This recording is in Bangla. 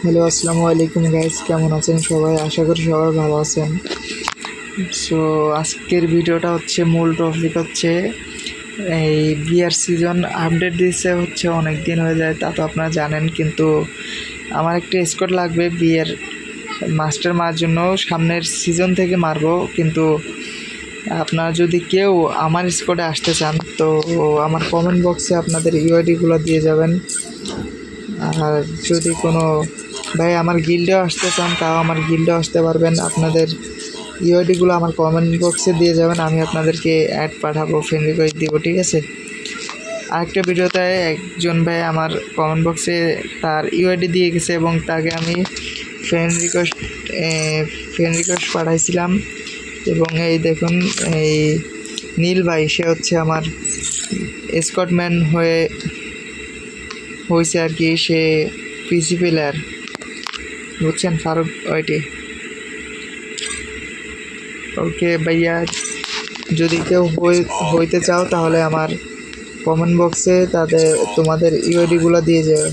হ্যালো, আসসালামু আলাইকুম গাইস, কেমন আছেন সবাই? আশা করি সবাই ভালো আছেন। সো আজকের ভিডিওটা হচ্ছে মূল টপিক হচ্ছে এই বিয়ার সিজন আপডেট দিচ্ছে হচ্ছে অনেক দিন হয়ে যায়, তা তো আপনারা জানেন। কিন্তু আমার একটা স্কোয়াড লাগবে বিয়ের মাস্টার মারার জন্য, সামনের সিজন থেকে মারবো। কিন্তু আপনারা যদি কেউ আমার স্কোয়াডে আসতে চান তো আমার কমেন্ট বক্সে আপনাদের ইউআইডিগুলো দিয়ে যাবেন। আর যদি কোনো ভাই আমার গিল্ডেও আসতে চান তাও আমার গিল্ডেও আসতে পারবেন। আপনাদের ইউআইডিগুলো আমার কমেন্ট বক্সে দিয়ে যাবেন, আমি আপনাদেরকে অ্যাড পাঠাবো, ফ্রেন্ড রিকোয়েস্ট দিব, ঠিক আছে? আরেকটা ভিডিওতে একজন ভাই আমার কমেন্ট বক্সে তার ইউআইডি দিয়ে গেছে এবং তাকে আমি ফ্রেন্ড রিকোয়েস্ট পাঠাইছিলাম। এবং এই দেখুন, এই নীল ভাই, সে হচ্ছে আমার স্কটম্যান হয়েছে আর কি। সে পিসি প্লেয়ার, বুঝছেন, ফারুক ওইটি। ওকে ভাইয়া, যদি কেউ হইতে চাও তাহলে আমার কমেন্ট বক্সে তোমাদের ইউআইডিগুলো দিয়ে যাবে।